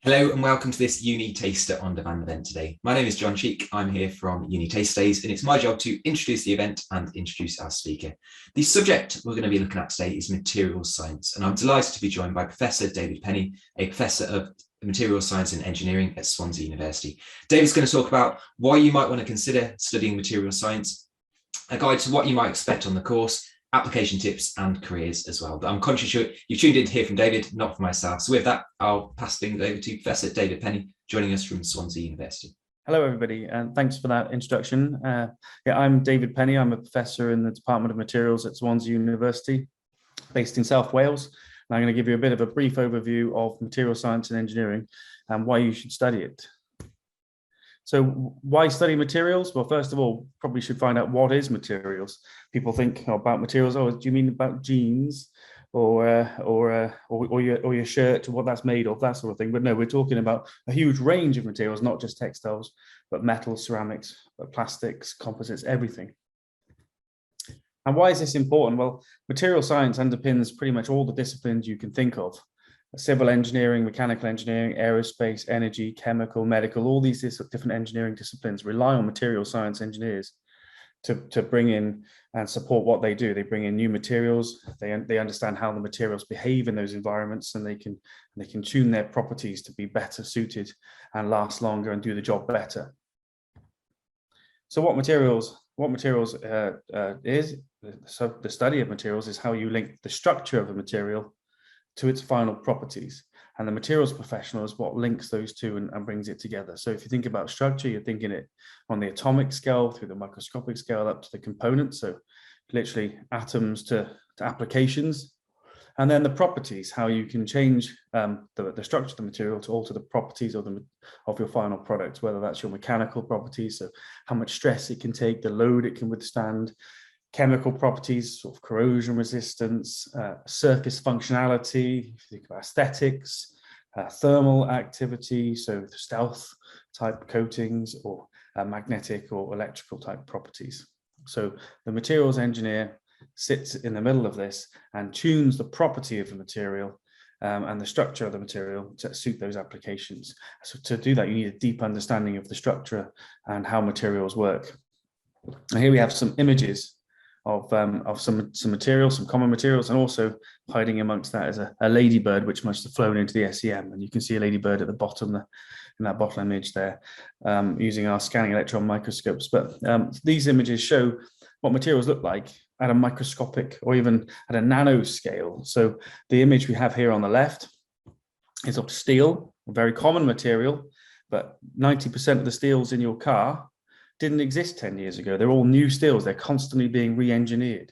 Hello and welcome to this UniTaster On Demand event today. My name is John Cheek. I'm here from UniTasterDays and it's my job to introduce the event and introduce our speaker. The subject we're going to be looking at today is materials science, and I'm delighted to be joined by Professor David Penney, a Professor of Materials Science and Engineering at Swansea University. David's going to talk about why you might want to consider studying materials science, a guide to what you might expect on the course, application tips and careers as well. But I'm conscious you've tuned in to hear from David, not from myself. So with that, I'll pass things over to Professor David Penney, joining us from Swansea University. Hello, everybody, and thanks for that introduction. I'm David Penney. I'm a professor in the Department of Materials at Swansea University, based in South Wales. And I'm going to give you a bit of a brief overview of material science and engineering and why you should study it. So why study materials? Well, first of all, probably should find out what is materials. People think about materials, oh, do you mean about jeans or your shirt, what that's made of, that sort of thing. But no, we're talking about a huge range of materials, not just textiles, but metals, ceramics, plastics, composites, everything. And why is this important? Well, material science underpins pretty much all the disciplines you can think of. Civil engineering, mechanical engineering, aerospace, energy, chemical, medical, all these different engineering disciplines rely on material science engineers to bring in and support what they do. They bring in new materials, they understand how the materials behave in those environments, and they can tune their properties to be better suited and last longer and do the job better. So what materials is? So the study of materials is how you link the structure of a material to its final properties, and the materials professional is what links those two and brings it together. So if you think about structure, you're thinking it on the atomic scale through the microscopic scale up to the components, so literally atoms to applications, and then the properties, how you can change the structure of the material to alter the properties of your final product, whether that's your mechanical properties, so how much stress it can take, the load it can withstand, chemical properties, sort of corrosion resistance, surface functionality, if you think about aesthetics, thermal activity, so stealth type coatings, or magnetic or electrical type properties. So the materials engineer sits in the middle of this and tunes the property of the material and the structure of the material to suit those applications. So to do that, you need a deep understanding of the structure and how materials work. And here we have some images of some materials, some common materials, and also hiding amongst that is a ladybird which must have flown into the SEM, and you can see a ladybird at the bottom in that bottom image there, using our scanning electron microscopes. But these images show what materials look like at a microscopic or even at a nano scale. So the image we have here on the left is of steel, a very common material, but 90% of the steels in your car didn't exist 10 years ago. They're all new steels. They're constantly being re-engineered.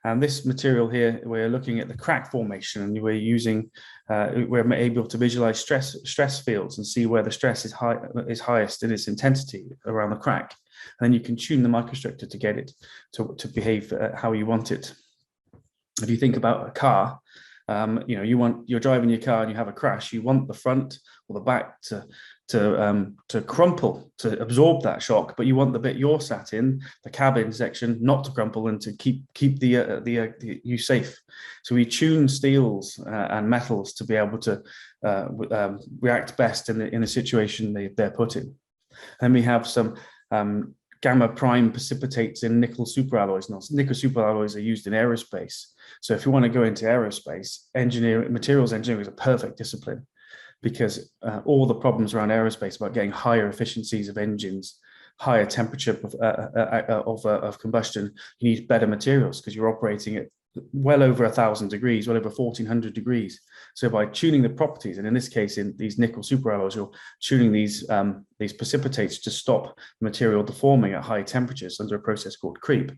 And this material here, we're looking at the crack formation, and we're able to visualize stress fields and see where the stress is highest in its intensity around the crack. And then you can tune the microstructure to get it to behave how you want it. If you think about a car, you're driving your car and you have a crash, you want the front or the back to crumple, to absorb that shock, but you want the bit you're sat in, the cabin section, not to crumple and to keep you safe. So we tune steels and metals to be able to react best in the situation they're put in. And we have some gamma prime precipitates in nickel superalloys. Now, nickel superalloys are used in aerospace. So if you want to go into aerospace, materials engineering is a perfect discipline, because all the problems around aerospace about getting higher efficiencies of engines, higher temperature of combustion, you need better materials because you're operating at well over 1,000 degrees, well over 1,400 degrees. So by tuning the properties, and in this case, in these nickel superalloys, you're tuning these precipitates to stop the material deforming at high temperatures under a process called creep.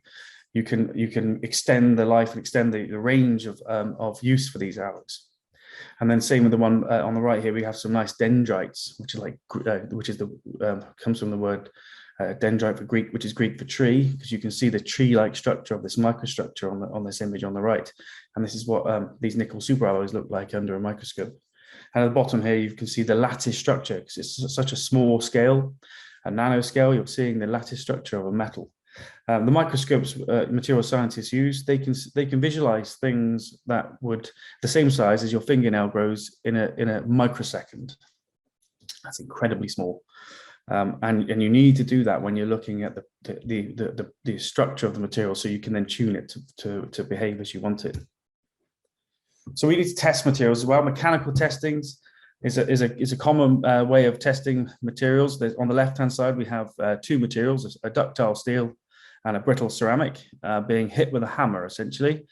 You can extend the life and extend the range of use for these alloys. And then same with the one on the right here, we have some nice dendrites, which comes from the word dendrite for Greek, which is Greek for tree, because you can see the tree-like structure of this microstructure on this image on the right. And this is what these nickel superalloys look like under a microscope. And at the bottom here, you can see the lattice structure, because it's such a small scale, a nanoscale, you're seeing the lattice structure of a metal. The microscopes material scientists use, they can visualize things that would the same size as your fingernail grows in a microsecond. That's incredibly small. And you need to do that when you're looking at the structure of the material, so you can then tune it to behave as you want it. So we need to test materials as well. Mechanical testings is a common way of testing materials. On the left-hand side, we have two materials, a ductile steel and a brittle ceramic being hit with a hammer, essentially.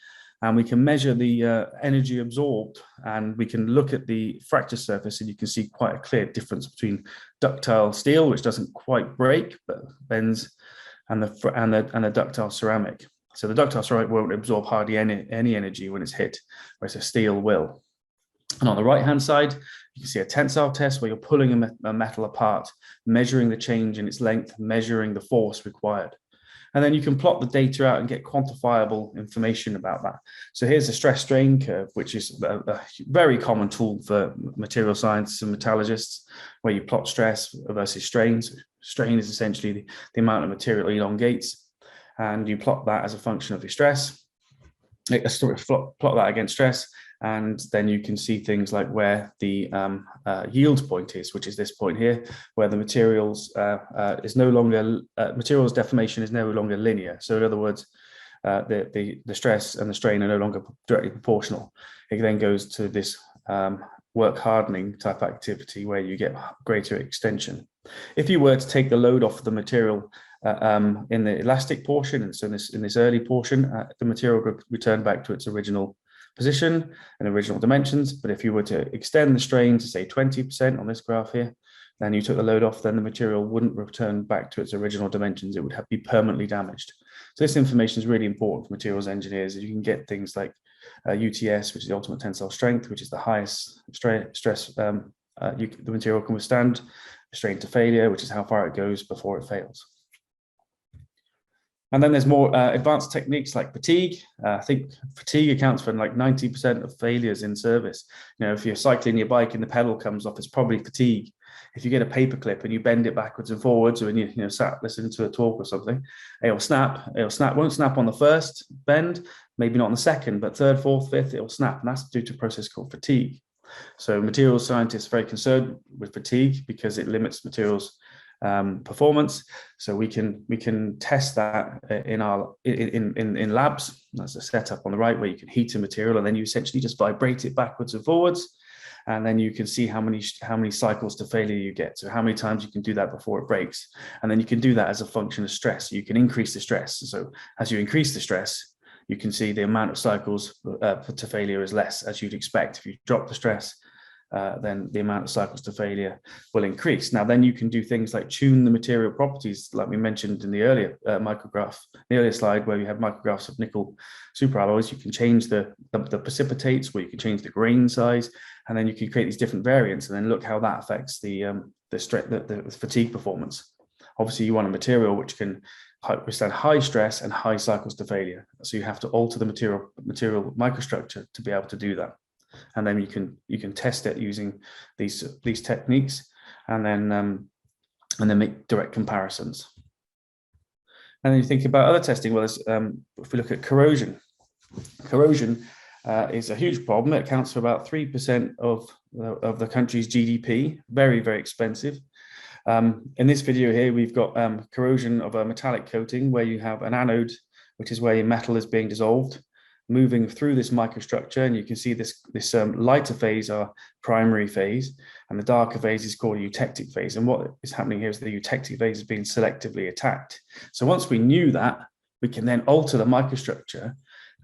And we can measure the energy absorbed, and we can look at the fracture surface, and you can see quite a clear difference between ductile steel, which doesn't quite break but bends, and the ductile ceramic. So the ductile ceramic won't absorb hardly any energy when it's hit, whereas a steel will. And on the right-hand side, you can see a tensile test where you're pulling a metal apart, measuring the change in its length, measuring the force required. And then you can plot the data out and get quantifiable information about that. So here's a stress strain curve, which is a very common tool for material scientists and metallurgists, where you plot stress versus strains. Strain is essentially the amount of material elongates, and you plot that as a function of your stress. Plot that against stress, and then you can see things like where the yield point is, which is this point here, where the materials materials deformation is no longer linear. So in other words, the stress and the strain are no longer directly proportional. It then goes to this work hardening type activity where you get greater extension. If you were to take the load off the material in the elastic portion, and so in this early portion, the material would return back to its original position and original dimensions. But if you were to extend the strain to say 20% on this graph here, then you took the load off, then the material wouldn't return back to its original dimensions. It would be permanently damaged. So this information is really important for materials engineers. You can get things like UTS, which is the ultimate tensile strength, which is the highest stress the material can withstand, strain to failure, which is how far it goes before it fails. And then there's more advanced techniques like fatigue. I think fatigue accounts for like 90% of failures in service. You know, if you're cycling your bike and the pedal comes off, it's probably fatigue. If you get a paper clip and you bend it backwards and forwards, or when you sat listening to a talk or something, it'll snap. It'll snap. Won't snap on the first bend, maybe not on the second, but third, fourth, fifth, it'll snap, and that's due to a process called fatigue. So materials scientists are very concerned with fatigue because it limits materials performance. So we can test that in labs. That's a setup on the right where you can heat a material and then you essentially just vibrate it backwards and forwards, and then you can see how many cycles to failure you get. So how many times you can do that before it breaks, and then you can do that as a function of stress. You can increase the stress. So as you increase the stress, you can see the amount of cycles to failure is less, as you'd expect. If you drop the stress, then the amount of cycles to failure will increase. Now, then you can do things like tune the material properties, like we mentioned in the earlier micrograph, the earlier slide, where you have micrographs of nickel superalloys. You can change the precipitates, where you can change the grain size, and then you can create these different variants, and then look how that affects the fatigue performance. Obviously, you want a material which can withstand high stress and high cycles to failure. So you have to alter the material microstructure to be able to do that. And then you can test it using these techniques, and then make direct comparisons. And then you think about other testing. Well, if we look at corrosion is a huge problem. It accounts for about 3% of the country's GDP. Very, very expensive. In this video here, we've got corrosion of a metallic coating, where you have an anode, which is where your metal is being dissolved, moving through this microstructure, and you can see this lighter phase, our primary phase, and the darker phase is called a eutectic phase. And what is happening here is the eutectic phase is being selectively attacked. So once we knew that, we can then alter the microstructure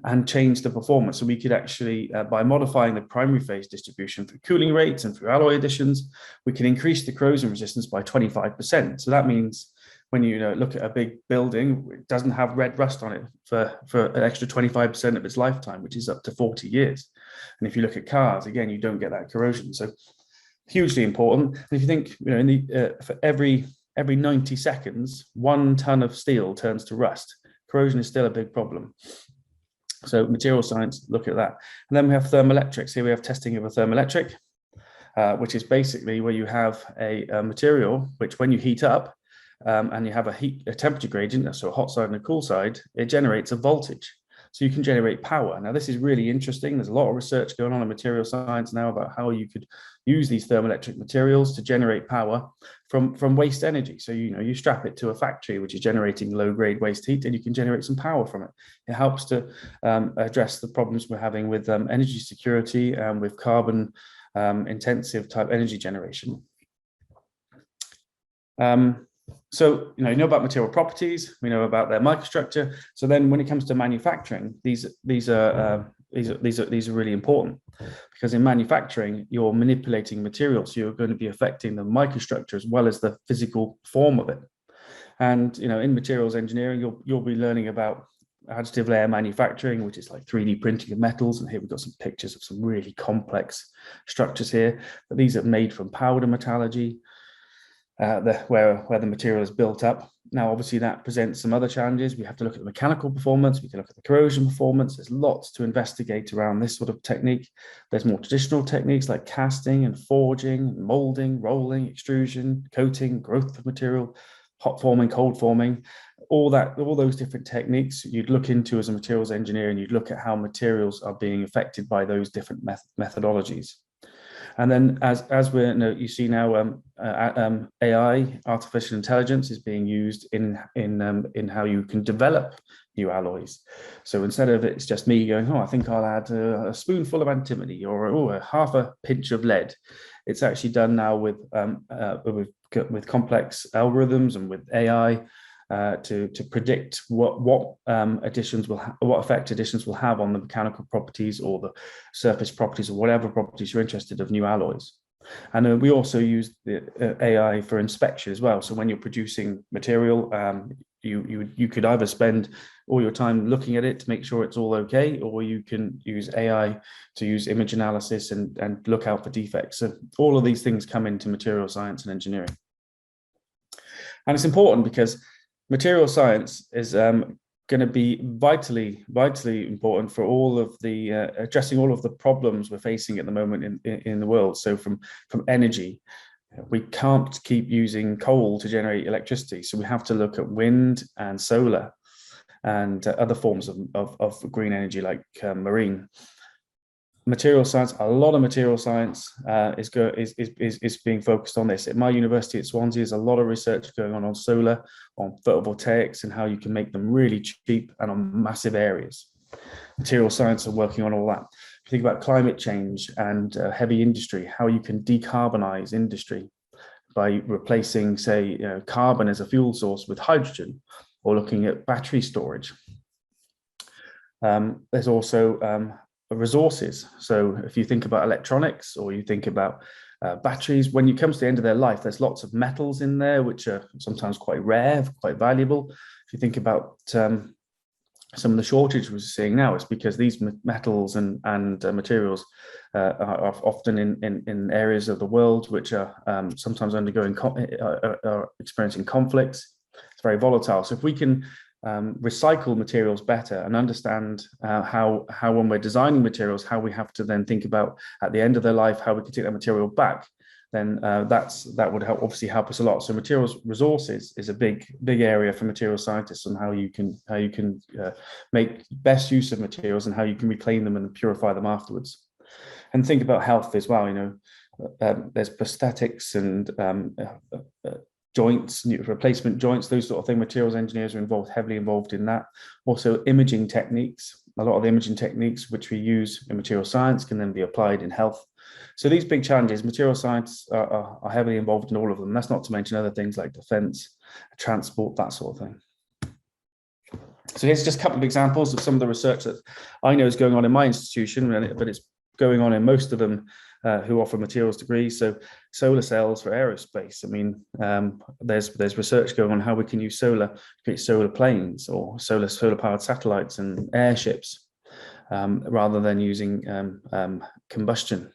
and change the performance. So we could actually, by modifying the primary phase distribution through cooling rates and through alloy additions, we can increase the corrosion resistance by 25%. So that means when you look at a big building, it doesn't have red rust on it for an extra 25% of its lifetime, which is up to 40 years. And if you look at cars, again, you don't get that corrosion. So hugely important. And if you think, for every 90 seconds, 1 ton of steel turns to rust. Corrosion is still a big problem. So material science look at that. And then we have thermoelectrics. Here we have testing of a thermoelectric, which is basically where you have a material which, when you heat up, and you have a temperature gradient, so a hot side and a cool side, it generates a voltage. so you can generate power. Now, this is really interesting. There's a lot of research going on in material science now about how you could use these thermoelectric materials to generate power from waste energy. So, you strap it to a factory which is generating low-grade waste heat, and you can generate some power from it. It helps to address the problems we're having with energy security and with carbon intensive type energy generation. So, you know about material properties, we know about their microstructure. So then when it comes to manufacturing, these are really important, because in manufacturing, you're manipulating materials. So you're going to be affecting the microstructure as well as the physical form of it. And, in materials engineering, you'll be learning about additive layer manufacturing, which is like 3D printing of metals. And here we've got some pictures of some really complex structures here. But these are made from powder metallurgy, where the material is built up. Now, obviously, that presents some other challenges. We have to look at the mechanical performance. We can look at the corrosion performance. There's lots to investigate around this sort of technique. There's more traditional techniques like casting and forging, molding, rolling, extrusion, coating, growth of material, hot forming, cold forming. All those different techniques you'd look into as a materials engineer, and you'd look at how materials are being affected by those different methodologies. And then, as you see now, AI, artificial intelligence, is being used in how you can develop new alloys. So instead of it's just me going, I think I'll add a spoonful of antimony or a half a pinch of lead, it's actually done now with complex algorithms and with AI. To predict what effect additions will have on the mechanical properties or the surface properties or whatever properties you're interested of new alloys. And we also use the AI for inspection as well. So when you're producing material, you could either spend all your time looking at it to make sure it's all okay, or you can use AI to use image analysis and look out for defects. So all of these things come into material science and engineering. And it's important because material science is going to be vitally important for all of the addressing all of the problems we're facing at the moment in the world. So from energy, we can't keep using coal to generate electricity. So we have to look at wind and solar and other forms of green energy like marine. Material science, a lot of material science is being focused on this. At my university at Swansea, there's a lot of research going on solar, on photovoltaics, and how you can make them really cheap and on massive areas. Material science are working on all that. If you think about climate change and heavy industry, how you can decarbonize industry by replacing, say, carbon as a fuel source with hydrogen, or looking at battery storage. There's also resources. So if you think about electronics, or you think about batteries, when it comes to the end of their life, there's lots of metals in there which are sometimes quite rare, quite valuable. If you think about some of the shortage we're seeing now, it's because these metals and materials are often in areas of the world which are sometimes are experiencing conflicts. It's very volatile. So if we can recycle materials better and understand how when we're designing materials, how we have to then think about at the end of their life how we can take that material back, then that would obviously help us a lot. So materials resources is a big area for material scientists, on how you can make best use of materials and how you can reclaim them and purify them afterwards. And think about health as well. There's prosthetics and joints, replacement joints, those sort of things. Materials engineers are heavily involved in that. Also, imaging techniques. A lot of the imaging techniques which we use in material science can then be applied in health. So these big challenges, material science are heavily involved in all of them. That's not to mention other things like defense, transport, that sort of thing. So here's just a couple of examples of some of the research that I know is going on in my institution, but it's going on in most of them who offer materials degrees. So solar cells for aerospace. I mean, there's research going on how we can use solar to create solar planes or solar powered satellites and airships, rather than using combustion.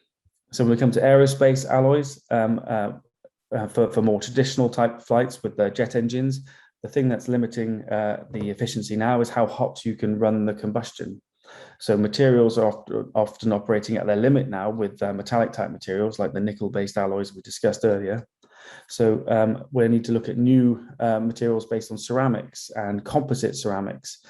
So when we come to aerospace alloys, for more traditional type flights with the jet engines, the thing that's limiting the efficiency now is how hot you can run the combustion. So materials are often operating at their limit now with metallic type materials like the nickel-based alloys we discussed earlier. So we need to look at new materials based on ceramics and composite ceramics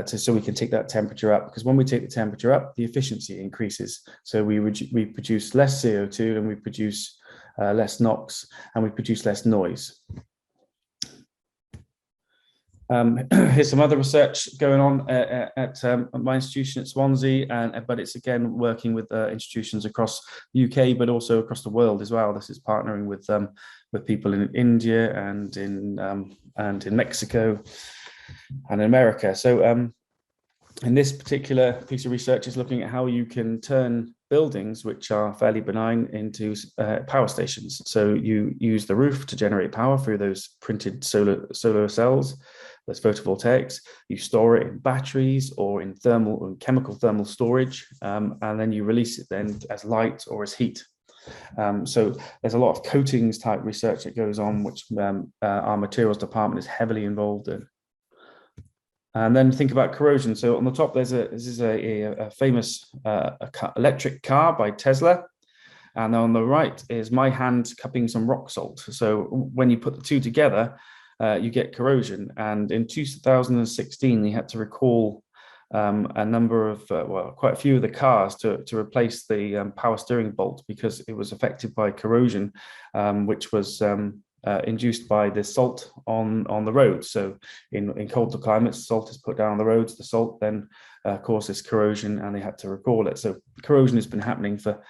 so we can take that temperature up, because when we take the temperature up, the efficiency increases. So we produce less CO2 and we produce less NOx, and we produce less noise. Here's some other research going on at my institution at Swansea, but it's again working with institutions across the UK, but also across the world as well. This is partnering with people in India and in Mexico and in America. So in this particular piece of research is looking at how you can turn buildings which are fairly benign into power stations. So you use the roof to generate power through those printed solar cells. There's photovoltaics. You store it in batteries or in thermal or chemical thermal storage, and then you release it then as light or as heat. So there's a lot of coatings type research that goes on, which our materials department is heavily involved in. And then think about corrosion. So on the top, this is a famous electric car by Tesla. And on the right is my hand cupping some rock salt. So when you put the two together, you get corrosion. And in 2016, they had to recall a number of, quite a few of the cars to replace the power steering bolt because it was affected by corrosion, which was induced by the salt on the roads. So in colder climates, salt is put down on the roads. The salt then causes corrosion, and they had to recall it. So corrosion has been happening for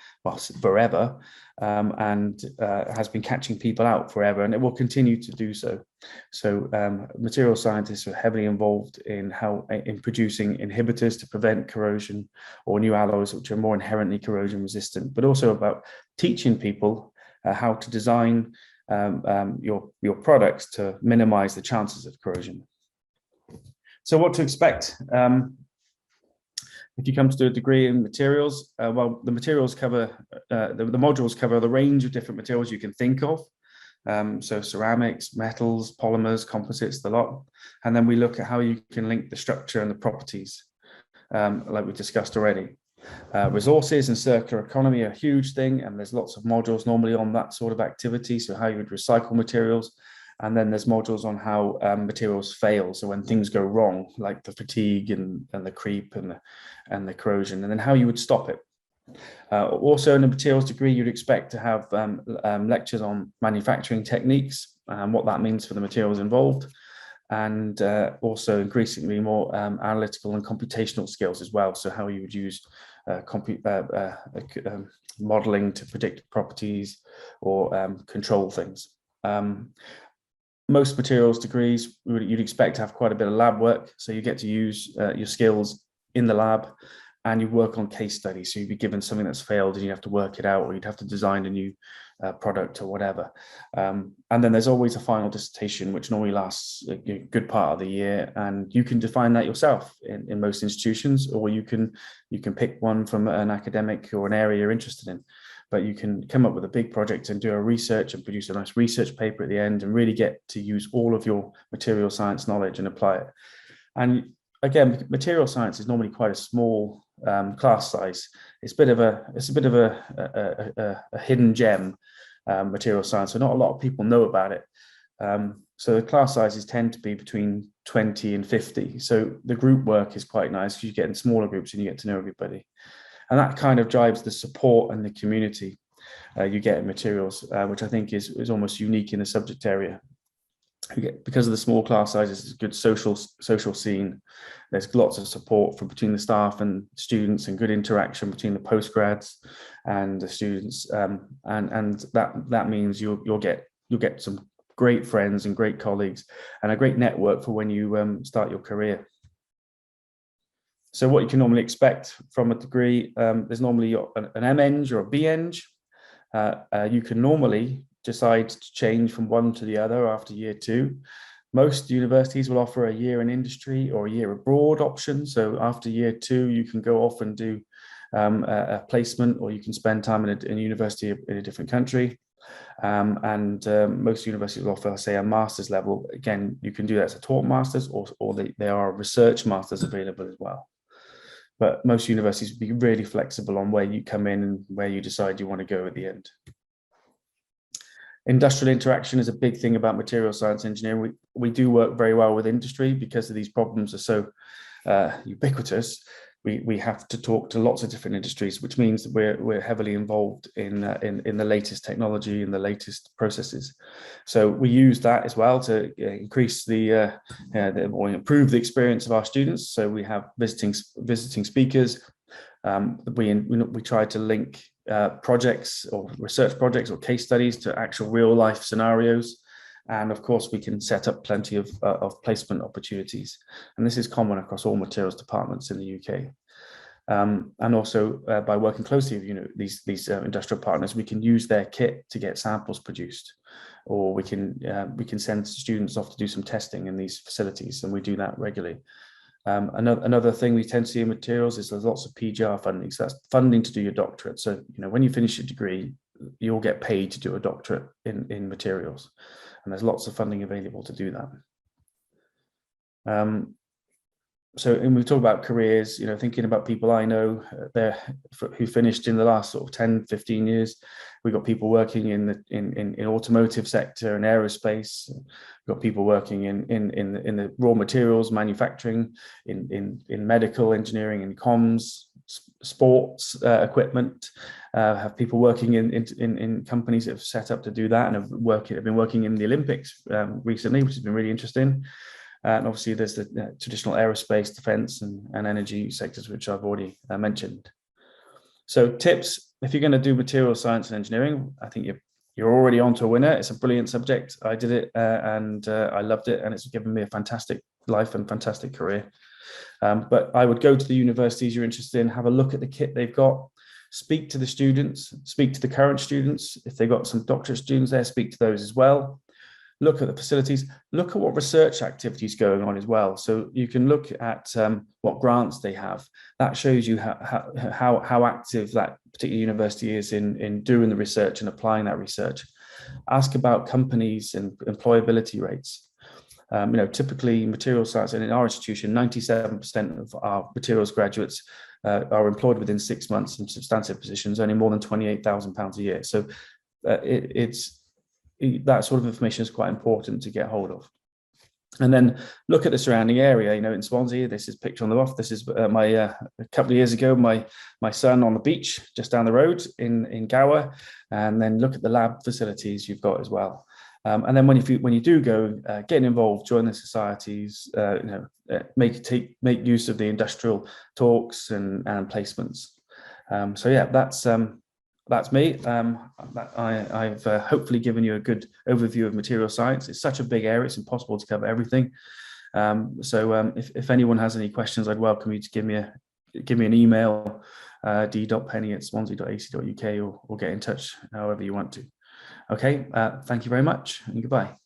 forever, and has been catching people out forever, and it will continue to do so. So material scientists are heavily involved in producing inhibitors to prevent corrosion, or new alloys which are more inherently corrosion resistant, but also about teaching people how to design your products to minimize the chances of corrosion. So what to expect if you come to do a degree in materials? Well, the materials cover, the modules cover the range of different materials you can think of. So ceramics, metals, polymers, composites, the lot. And then we look at how you can link the structure and the properties, like we discussed already. Resources and circular economy are a huge thing, and there's lots of modules normally on that sort of activity. So how you would recycle materials. And then there's modules on how materials fail. So when things go wrong, like the fatigue and the creep and the corrosion, and then how you would stop it. Also in the materials degree, you'd expect to have lectures on manufacturing techniques and what that means for the materials involved. And also increasingly more analytical and computational skills as well. So how you would use modeling to predict properties or control things. Most materials degrees, you'd expect to have quite a bit of lab work. So you get to use your skills in the lab, and you work on case studies. So you'd be given something that's failed and you have to work it out, or you'd have to design a new product or whatever. And then there's always a final dissertation, which normally lasts a good part of the year. And you can define that yourself in most institutions, or you can pick one from an academic or an area you're interested in. But you can come up with a big project and do a research and produce a nice research paper at the end and really get to use all of your material science knowledge and apply it. And again, material science is normally quite a small class size. It's a bit of a hidden gem, material science. So not a lot of people know about it. So the class sizes tend to be between 20 and 50. So the group work is quite nice because you get in smaller groups and you get to know everybody. And that kind of drives the support and the community you get in materials, which I think is almost unique in the subject area. Because of the small class sizes, it's a good social scene. There's lots of support from between the staff and students, and good interaction between the postgrads and the students. And that means you'll get some great friends and great colleagues and a great network for when you start your career. So what you can normally expect from a degree, there's normally an MEng or a BEng. You can normally decide to change from one to the other after year two. Most universities will offer a year in industry or a year abroad option. So after year two, you can go off and do a placement, or you can spend time in a university in a different country. Most universities will offer, say, a master's level. Again, you can do that as a taught master's, or there are research masters available as well. But most universities will be really flexible on where you come in and where you decide you want to go at the end. Industrial interaction is a big thing about material science engineering. We do work very well with industry because of these problems are so ubiquitous. We have to talk to lots of different industries, which means that we're heavily involved in the latest technology and the latest processes. So we use that as well to increase or improve the experience of our students. So we have visiting speakers. We try to link projects or research projects or case studies to actual real life scenarios. And of course, we can set up plenty of placement opportunities. And this is common across all materials departments in the UK. And also by working closely with these industrial partners, we can use their kit to get samples produced, or we can send students off to do some testing in these facilities, and we do that regularly. Another thing we tend to see in materials is there's lots of PGR funding. So that's funding to do your doctorate. So when you finish your degree, you'll get paid to do a doctorate in materials, and there's lots of funding available to do that. So when we talk about careers, thinking about people I know who finished in the last sort of 10, 15 years, we've got people working in the automotive sector and aerospace. We've got people working in the raw materials manufacturing, in medical engineering and comms, sports equipment. Have people working in companies that have set up to do that and have been working in the Olympics recently, which has been really interesting. And obviously there's the traditional aerospace, defense and energy sectors, which I've already mentioned. So tips, if you're going to do material science and engineering, I think you're already onto a winner. It's a brilliant subject. I did it and I loved it, and it's given me a fantastic life and fantastic career. But I would go to the universities you're interested in, have a look at the kit they've got, speak to the students, speak to the current students. If they've got some doctorate students there, speak to those as well. Look at the facilities, look at what research activities going on as well. So you can look at what grants they have. That shows you how active that particular university is in doing the research and applying that research. Ask about companies and employability rates. Typically material science, and in our institution, 97% of our materials graduates are employed within 6 months in substantive positions, earning more than £28,000 a year. So that sort of information is quite important to get hold of. And then look at the surrounding area. In Swansea, this is picture on the left. This is a couple of years ago, my son on the beach just down the road in Gower. And then look at the lab facilities you've got as well. And then when you do go, get involved, join the societies, make use of the industrial talks and placements. So yeah, that's me. I've hopefully given you a good overview of material science. It's such a big area; it's impossible to cover everything. If anyone has any questions, I'd welcome you to give me an email, d.penney@swansea.ac.uk, or get in touch however you want to. Okay, thank you very much, and goodbye.